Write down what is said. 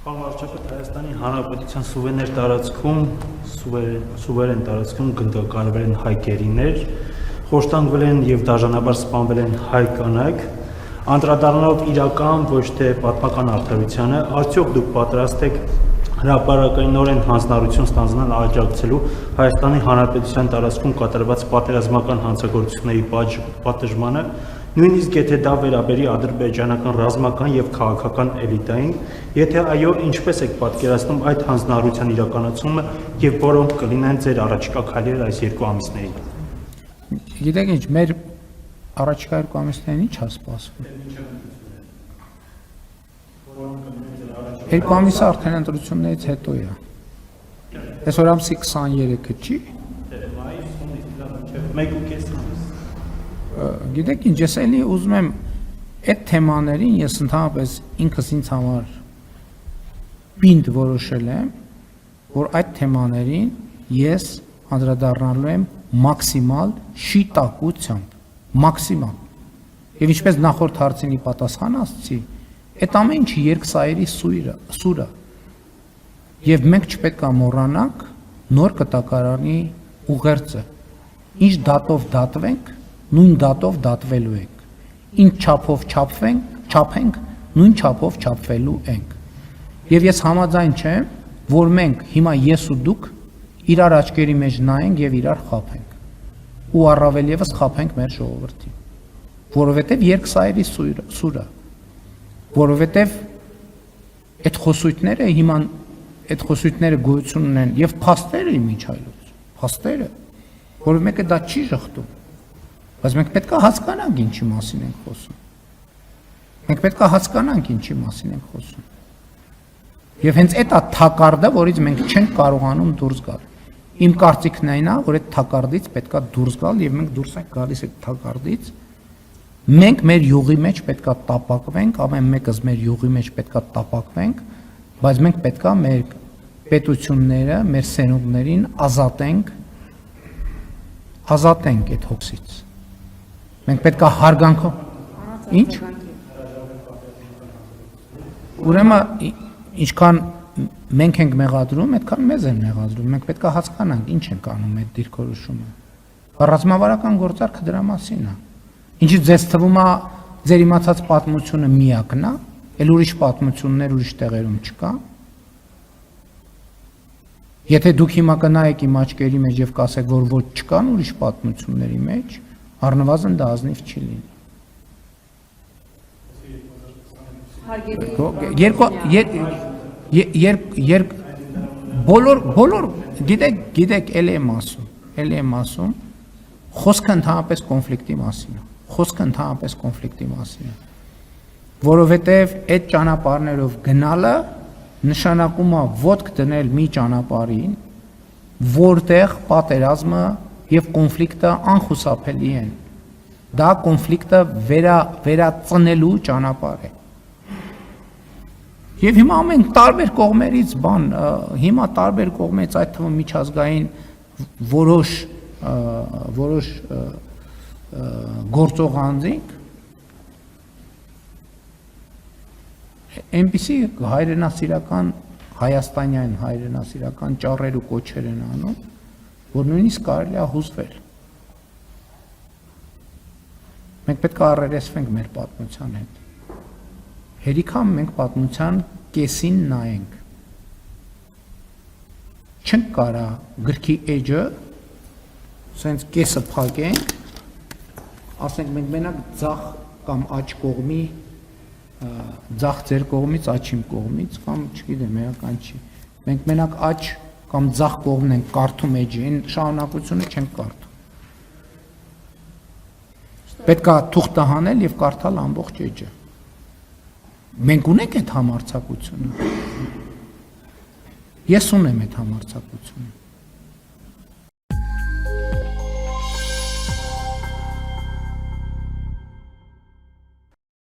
Պարոն Հայաստանի Հանրապետության սուվերեն տարածքում գնդակահարվել են հայ գերիներ, խոշտանգվել են եւ դաժանաբար սպանվել են հայ կանայք, անդրադառնալով իրական ոչ թե պատմական արդարությանը, արդյոք դուք պատրաստ եք հրապարակայնորեն հանձնառություն ստանձնել աջակցելու Հայաստանի Հանրապետության տարածքում կատարված պատերազմական հանցագործությունների պատժմանը, նույնիսկ եթե դա վերաբերի ադրբեջանական ռազմական եւ քաղաքական էլիտային, եթե այո, ինչպես եք պատկերացնում այդ հանձնառության իրականացումը եւ որոնք կլինեն ձեր առաջիկա քայլերը այս երկու ամիսներին։ Գիտեք ինչ, մեր առաջիկա երկու ամիսներին ի՞նչ է սպասվում։ Երկու ամիսը արդեն ընտրություններից հետո է։ Այսօր ամսի 23-ը չի։ Գիտեք ինչ, ես էլի ուզում եմ այդ թեմաներին ես ընդհանրապես ինքս ինձ համար պինդ որոշել եմ, որ այդ թեմաներին ես անդրադառնալու եմ մաքսիմալ շիտակությամբ, մաքսիմալ։ Եվ ինչպես նախորդ հարցինի պատասխան ասացի, այդ ամեն ինչի երկսայերի սուրը։ Եվ մենք չպետք է մոռանանք նոր կտակարանի ուղերձը։ Ինչ դատով դատվենք, նույն դատով դատվելու ենք։ Ինչ չափով չափենք, նույն չափով չափվելու ենք։ Եվ ես համաձայն չեմ, որ մենք հիմա ես ու դուք իրար աչքերի մեջ նայենք եւ իրար խաբենք։ Ու առավել եւս խաբենք մեր ժողովրդին։ Որովհետեւ երկսայերի սուրը, որովհետեւ այդ խոսույթները հիմա այդ խոսույթները գոյություն ունեն եւ փաստերը իմիջայլոց, փաստերը, որ մեկը դա չի շղթում։ Բայց մենք պետք է հասկանանք ինչի մասին ենք խոսում։ Մենք պետք է հասկանանք ինչի մասին ենք խոսում։ Եվ հենց այդ է թակարդը, որից մենք չենք կարողանում դուրս գալ։ Իմ կարծիքն այն է, որ այդ թակարդից պետք է դուրս գալ եւ մենք դուրս ենք գալիս այդ թակարդից։ Մենք մեր յուղի մեջ պետք է տապակվենք, ամեն մեկս մեր յուղի մեջ պետք է տապակվենք, բայց մենք պետք է մեր պետությունները, մեր սերունդներին ազատենք այդ հոգսից։ Մենք պետք է հարգանքով։ Ինչ։ Ուրեմն ինչքան մենք ենք մեղադրում, այդքան մեզ են մեղադրում։ Մենք պետք է հասկանանք ինչ ենք անում այդ դիրքորոշումը։ Ռազմավարական գործարքը դրա մասին է։ Ինչի ձեզ թվում է ձեր իմացած պատմությունը միակն է, այլ ուրիշ պատմություններ ուրիշ տեղերում չկա։ Եթե դուք հիմա կնայեք իմ աչքերի մեջ եւ կասեք, որ ոչ չկան ուրիշ պատմությունների մեջ, առնվազն դա ազնիվ չի լինի։ Բոլոր գիտեք էլի եմ ասում, խոսքը ընդհանրապես կոնֆլիկտի մասին է, որովհետև այդ ճանապարհներով գնալը նշանակում է ոտք դնել մի ճանապարհին, որտեղ պատերազմը եւ կոնֆլիկտը անխուսափելի են։ Դա կոնֆլիկտը վերածնելու ճանապարհ է։ Եվ հիմա ամեն տարբեր կողմերից հիմա տարբեր կողմերից այդ թվում միջազգային որոշ գործող անձինք այնպիսի հայրենասիրական հայաստանյան հայրենասիրական ճառեր ու կոչեր են անում, որ նույնիսկ կարելի է հուզվել։ Մենք պետք է առերեսվենք մեր պատմության հետ։ Հերիքամ մենք պատմության կեսին նայենք։ Չենք կարա գրքի էջը սենց կեսը փակենք, ասենք մենք մենակ ձախ կամ աջ կողմի ձախ ձեր կողմից, աջ իմ կողմից, կամ չգիտեմ, էական չի։ Մենք մենակ աջ կամ ձախ կողմն ենք կարդում էջի, այն շարունակությունը չենք կարդում։ Պետք է թուղթը հանել եւ կարդալ ամբողջ էջը։ Մենք ունենք այդ համարձակությունը։ Ես ունեմ այդ համարձակությունը։